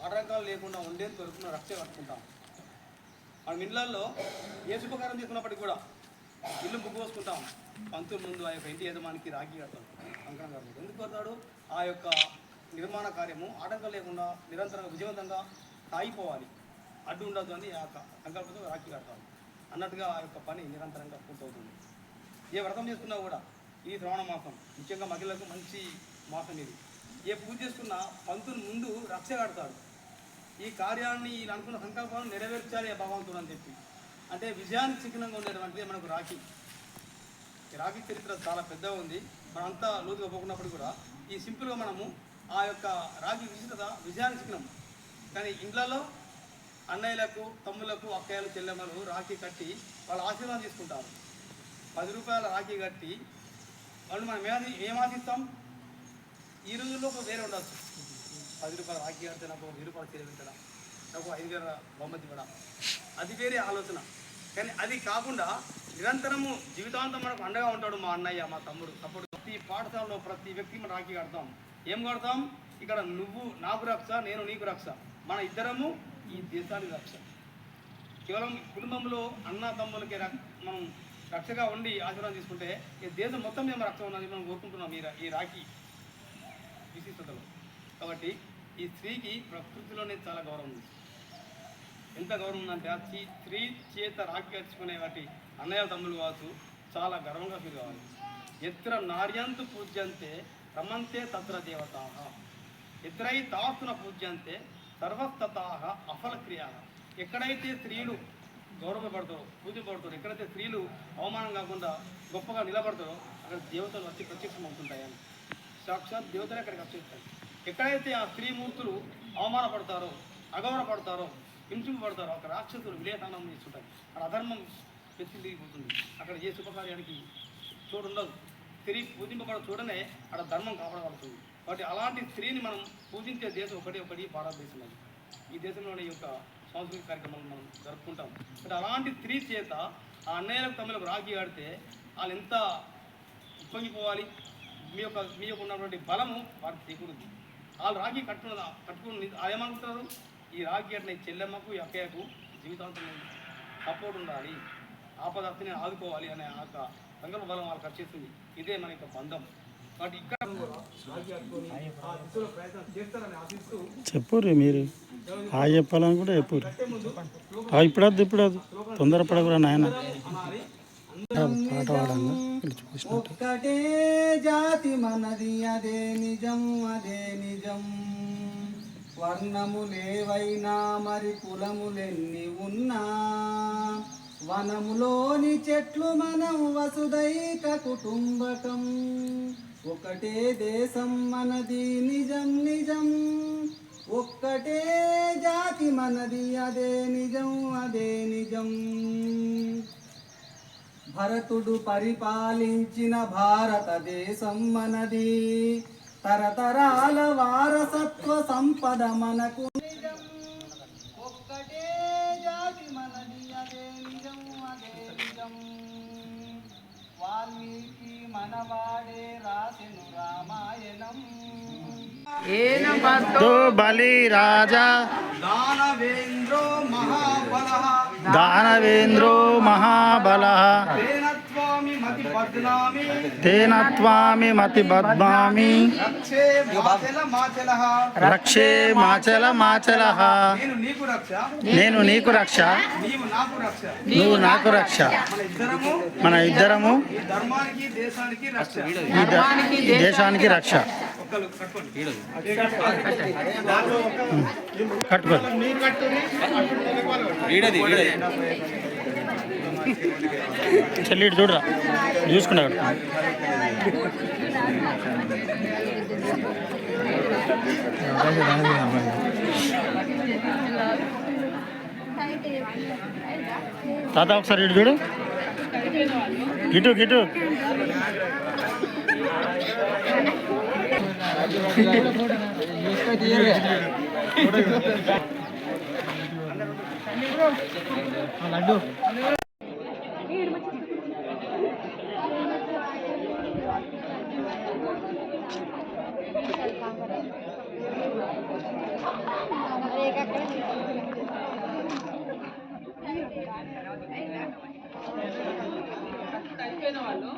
ఆటంకాలు లేకుండా ఉండేది దొరుకుతున్న రక్ష కట్టుకుంటాం. మన ఇళ్లలో ఏ శుభకారం చేసుకున్నప్పటికీ కూడా ఇల్లు ముగ్గు పోసుకుంటాం. పంతుల ముందు ఆ యొక్క ఇంటి యజమానికి రాఖీ కడతాం, కంకణం కడతాం. ఎందుకు కడతాడు? ఆ యొక్క నిర్మాణ కార్యము ఆటంకం లేకుండా నిరంతరంగా విజయవంతంగా సాగిపోవాలి, అడ్డు ఉండదు అని ఆ సంకల్పంతో రాఖీ కడతాం అన్నట్టుగా ఆ యొక్క పని నిరంతరంగా పూర్తవుతుంది. ఏ వ్రతం చేసుకున్నా కూడా ఈ శ్రవణ మాసం ముఖ్యంగా మహిళలకు మంచి మాసం ఇది. ఏ పూజ చేసుకున్నా పంతులు ముందు రక్ష కడతాడు. ఈ కార్యాన్ని ఇలా అనుకున్న సంకల్పాలను నెరవేర్చాలి భగవంతుడు అని చెప్పి, అంటే విజయానికి చిహ్నంగా ఉండేటువంటిది మనకు రాఖీ. ఈ రాఖీ చరిత్ర చాలా పెద్దగా ఉంది, మనంతా లోతుగా పోకున్నప్పుడు కూడా ఈ సింపుల్గా మనము ఆ యొక్క రాఖీ విశిష్టత విజయానికి చిహ్నం. కానీ ఇండ్లలో అన్నయ్యలకు, తమ్ములకు, అక్కయ్యలు, చెల్లెమ్మలు రాఖీ కట్టి వాళ్ళ ఆశీర్వాదం తీసుకుంటారు. 10 రూపాయల రాఖీ కట్టి వాళ్ళు మనం ఏం ఆశిస్తాం? ఈ రోజుల్లో ఒక వేరే ఉండొచ్చు. 10 రూపాయల రాఖీ కడితే నాకు 1000 రూపాయలు చెల్లించడం, నాకు 5000 బహుమతి ఇవ్వడం, అది వేరే ఆలోచన. కానీ అది కాకుండా నిరంతరము జీవితాంతం మనకు అండగా ఉంటాడు మా అన్నయ్య, మా తమ్ముడు, సపోర్ట్. ప్రతి పాఠశాలలో ప్రతి వ్యక్తి మనం రాఖీ కడతాం. ఏం కడతాం? ఇక్కడ నువ్వు నాకు రక్ష, నేను నీకు రక్ష, మన ఇద్దరము ఈ దేశానికి రక్ష. కేవలం కుటుంబంలో అన్న తమ్ములకి మనం రక్షగా ఉండి ఆశీర్వాదం తీసుకుంటే ఈ దేశం మొత్తం మేము రక్ష ఉన్నది మనం కోరుకుంటున్నాం ఈ రాఖీ విశిష్టతలో. కాబట్టి ఈ స్త్రీకి ప్రకృతిలోనే చాలా గౌరవం ఉంది. ఎంత గౌరవం ఉందంటే ఆ స్త్రీ చేత రాఖీ కట్టుకునే వాటి అన్నయ్య తమ్ములు కావచ్చు చాలా గర్వంగా ఫీల్ కావాలి. ఎత్ర నార్యంతు పూజ్యంతే రమంతే తత్ర దేవతా, ఎత్రై తాస్తున పూజ్యంతే సర్వస్తతా అఫలక్రియా. ఎక్కడైతే స్త్రీలు గౌరవపడతారో, పూజపడతారో, ఎక్కడైతే స్త్రీలు అవమానం కాకుండా గొప్పగా నిలబడతారో అక్కడ దేవతలు వచ్చి ప్రత్యక్షం అవుతుంటాయని. సాక్షాత్ దేవతలు అక్కడికి వచ్చేస్తాయి. ఎక్కడైతే ఆ స్త్రీమూర్తులు అవమానపడతారో, అగౌరవపడతారో, హింసింపబడతారో అక్కడ రాక్షసులు విలేతానం చేస్తుంటాయి. అక్కడ అధర్మం పెచ్చిపోతుంది. అక్కడ ఏ శుభకార్యానికి చోటు ఉండదు. స్త్రీ పూజింపబడ చూడనే అక్కడ ధర్మం కాపాడబడుతుంది. కాబట్టి అలాంటి స్త్రీని మనం పూజించే దేశం ఒకటి భారతదేశం. అది ఈ దేశంలోని యొక్క సాంస్కృతిక కార్యక్రమాలు మనం జరుపుకుంటాం. అంటే అలాంటి స్త్రీ చేత ఆ అన్నయ్యలకు తమ్ములకు రాఖీ ఆడితే వాళ్ళు ఎంత ఉప్పొంగిపోవాలి. మీ యొక్క ఉన్నటువంటి బలము వారికి చేకూరుద్ది. వాళ్ళు రాఖీ కట్టుకుని ఏమనుకుంటున్నారు? ఈ రాఖీ అంటే చెల్లెమ్మకు, అక్కయ్యకు జీవితాంతం సపోర్ట్ ఉండాలి, ఆపదత్తిని ఆదుకోవాలి అనే ఆ యొక్క సంకల్ప బలం వాళ్ళకి వచ్చేస్తుంది. ఇదే మన యొక్క బంధం. కాబట్టి ఇక్కడ ప్రయత్నం ఆశిస్తూ చెప్పుర్రి మీరు చెప్పాలనుకుంటే చెప్పుర్రి. ఇప్పుడు తొందరపడకురా నాయన. పాట పాడంగా ఒక్కటే జాతి మనది, అదే నిజం, అదే నిజం. వర్ణములేవైనా మరి కులములెన్ని ఉన్నా, వనములోని చెట్లు మనం వసుదైక కుటుంబకం. ఒకటే దేశం మనది, నిజం నిజం. ఒక్కటే జాతి మనది, అదే నిజం, అదే నిజం. భరతుడు పరిపాలించిన భారతదేశం మనది, తరతరాల వారసత్వ సంపద మనకు నిజం. ఒక్కటే జాతి మనది, అదే నిజం, అదే నిజం. వాల్మీకి మనవాడే రాసెను రామాయణం. బలి రాజా దానవేంద్రో మహాబలః తేన త్వామి మతి బధ్నామి రక్షే మాచల మాచలః. నేను నీకు రక్ష, నువ్వు నాకు రక్ష. మన ఇద్దరము ఈ దేశానికి రక్ష. కట్టుకో చెల్లి చూడరా, చూసుకున్నా. తాత ఒకసారి ఇటు చూడు, గిటు గిటు. లడ్డు అయిపోయిన వాళ్ళు